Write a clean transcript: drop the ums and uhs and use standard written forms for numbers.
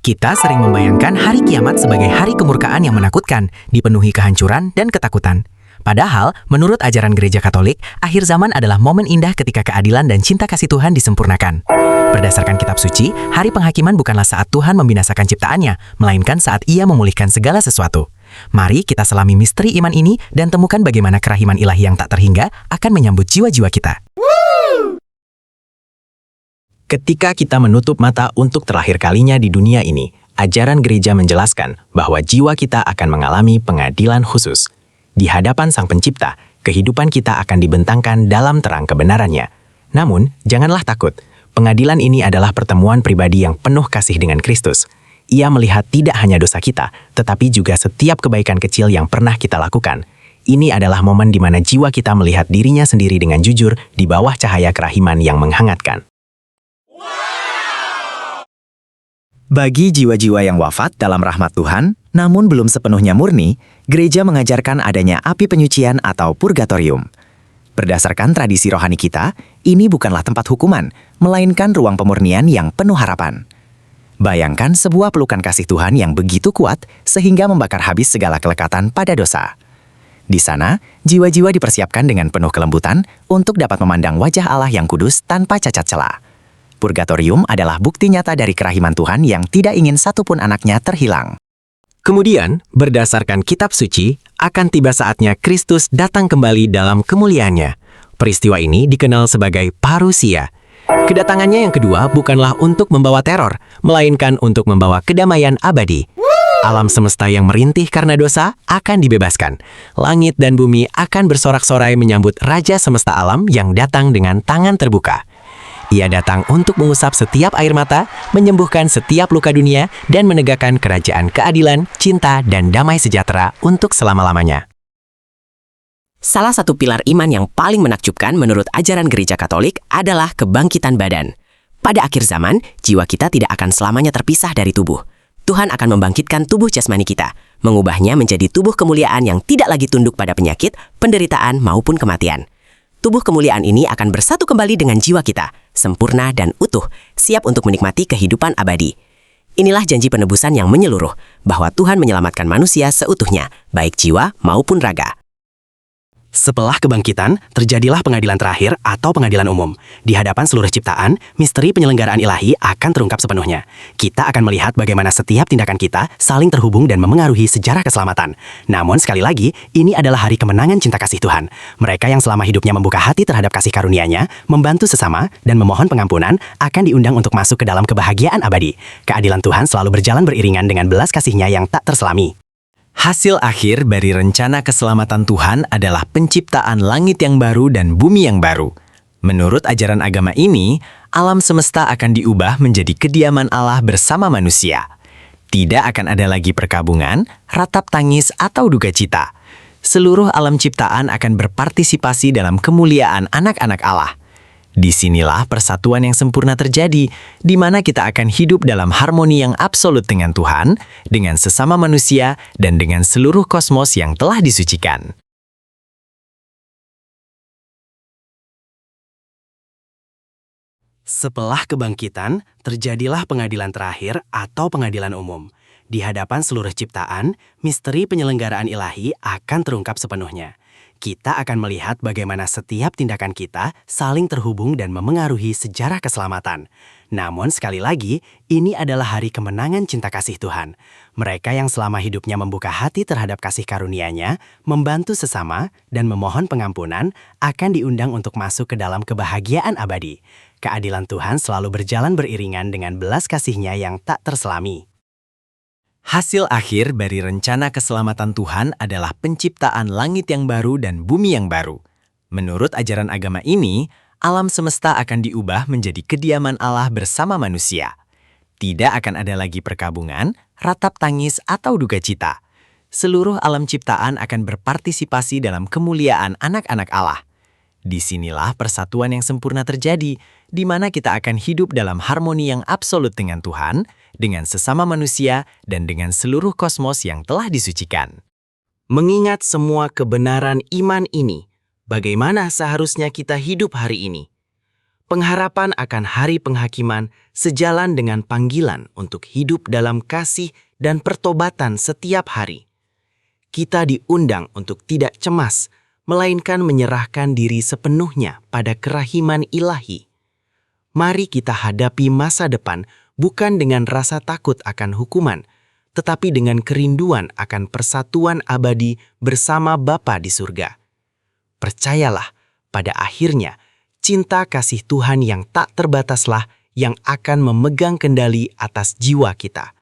Kita sering membayangkan hari kiamat sebagai hari kemurkaan yang menakutkan, dipenuhi kehancuran dan ketakutan. Padahal, menurut ajaran gereja Katolik, akhir zaman adalah momen indah ketika keadilan dan cinta kasih Tuhan disempurnakan. Berdasarkan kitab suci, hari penghakiman bukanlah saat Tuhan membinasakan ciptaannya, melainkan saat Ia memulihkan segala sesuatu. Mari kita selami misteri iman ini dan temukan bagaimana kerahiman ilahi yang tak terhingga akan menyambut jiwa-jiwa kita. Ketika kita menutup mata untuk terakhir kalinya di dunia ini, ajaran gereja menjelaskan bahwa jiwa kita akan mengalami pengadilan khusus. Di hadapan Sang Pencipta, kehidupan kita akan dibentangkan dalam terang kebenarannya. Namun, janganlah takut. Pengadilan ini adalah pertemuan pribadi yang penuh kasih dengan Kristus. Ia melihat tidak hanya dosa kita, tetapi juga setiap kebaikan kecil yang pernah kita lakukan. Ini adalah momen di mana jiwa kita melihat dirinya sendiri dengan jujur di bawah cahaya kerahiman yang menghangatkan. Bagi jiwa-jiwa yang wafat dalam rahmat Tuhan, namun belum sepenuhnya murni, gereja mengajarkan adanya api penyucian atau purgatorium. Berdasarkan tradisi rohani kita, ini bukanlah tempat hukuman, melainkan ruang pemurnian yang penuh harapan. Bayangkan sebuah pelukan kasih Tuhan yang begitu kuat sehingga membakar habis segala kelekatan pada dosa. Di sana, jiwa-jiwa dipersiapkan dengan penuh kelembutan untuk dapat memandang wajah Allah yang kudus tanpa cacat celah. Purgatorium adalah bukti nyata dari kerahiman Tuhan yang tidak ingin satupun anaknya terhilang. Kemudian, berdasarkan kitab suci, akan tiba saatnya Kristus datang kembali dalam kemuliaannya. Peristiwa ini dikenal sebagai parusia. Kedatangannya yang kedua bukanlah untuk membawa teror, melainkan untuk membawa kedamaian abadi. Alam semesta yang merintih karena dosa akan dibebaskan. Langit dan bumi akan bersorak-sorai menyambut Raja semesta alam yang datang dengan tangan terbuka. Ia datang untuk mengusap setiap air mata, menyembuhkan setiap luka dunia, dan menegakkan kerajaan keadilan, cinta, dan damai sejahtera untuk selama-lamanya. Salah satu pilar iman yang paling menakjubkan menurut ajaran gereja Katolik adalah kebangkitan badan. Pada akhir zaman, jiwa kita tidak akan selamanya terpisah dari tubuh. Tuhan akan membangkitkan tubuh jasmani kita, mengubahnya menjadi tubuh kemuliaan yang tidak lagi tunduk pada penyakit, penderitaan, maupun kematian. Tubuh kemuliaan ini akan bersatu kembali dengan jiwa kita, sempurna dan utuh, siap untuk menikmati kehidupan abadi. Inilah janji penebusan yang menyeluruh, bahwa Tuhan menyelamatkan manusia seutuhnya, baik jiwa maupun raga. Setelah kebangkitan, terjadilah pengadilan terakhir atau pengadilan umum. Di hadapan seluruh ciptaan, misteri penyelenggaraan ilahi akan terungkap sepenuhnya. Kita akan melihat bagaimana setiap tindakan kita saling terhubung dan memengaruhi sejarah keselamatan. Namun sekali lagi, ini adalah hari kemenangan cinta kasih Tuhan. Mereka yang selama hidupnya membuka hati terhadap kasih karunia-Nya, membantu sesama, dan memohon pengampunan, akan diundang untuk masuk ke dalam kebahagiaan abadi. Keadilan Tuhan selalu berjalan beriringan dengan belas kasih-Nya yang tak terselami. Hasil akhir dari rencana keselamatan Tuhan adalah penciptaan langit yang baru dan bumi yang baru. Menurut ajaran agama ini, alam semesta akan diubah menjadi kediaman Allah bersama manusia. Tidak akan ada lagi perkabungan, ratap tangis, atau duka cita. Seluruh alam ciptaan akan berpartisipasi dalam kemuliaan anak-anak Allah. Disinilah persatuan yang sempurna terjadi, di mana kita akan hidup dalam harmoni yang absolut dengan Tuhan, dengan sesama manusia, dan dengan seluruh kosmos yang telah disucikan. Setelah kebangkitan, terjadilah pengadilan terakhir atau pengadilan umum. Di hadapan seluruh ciptaan, misteri penyelenggaraan ilahi akan terungkap sepenuhnya. Kita akan melihat bagaimana setiap tindakan kita saling terhubung dan memengaruhi sejarah keselamatan. Namun sekali lagi, ini adalah hari kemenangan cinta kasih Tuhan. Mereka yang selama hidupnya membuka hati terhadap kasih karunia-Nya, membantu sesama, dan memohon pengampunan, akan diundang untuk masuk ke dalam kebahagiaan abadi. Keadilan Tuhan selalu berjalan beriringan dengan belas kasih-Nya yang tak terselami. Hasil akhir dari rencana keselamatan Tuhan adalah penciptaan langit yang baru dan bumi yang baru. Menurut ajaran agama ini, alam semesta akan diubah menjadi kediaman Allah bersama manusia. Tidak akan ada lagi perkabungan, ratap tangis, atau duka cita. Seluruh alam ciptaan akan berpartisipasi dalam kemuliaan anak-anak Allah. Disinilah persatuan yang sempurna terjadi, di mana kita akan hidup dalam harmoni yang absolut dengan Tuhan, dengan sesama manusia, dan dengan seluruh kosmos yang telah disucikan. Mengingat semua kebenaran iman ini, bagaimana seharusnya kita hidup hari ini? Pengharapan akan hari penghakiman sejalan dengan panggilan untuk hidup dalam kasih dan pertobatan setiap hari. Kita diundang untuk tidak cemas, melainkan menyerahkan diri sepenuhnya pada kerahiman ilahi. Mari kita hadapi masa depan bukan dengan rasa takut akan hukuman, tetapi dengan kerinduan akan persatuan abadi bersama Bapa di surga. Percayalah, pada akhirnya, cinta kasih Tuhan yang tak terbataslah yang akan memegang kendali atas jiwa kita.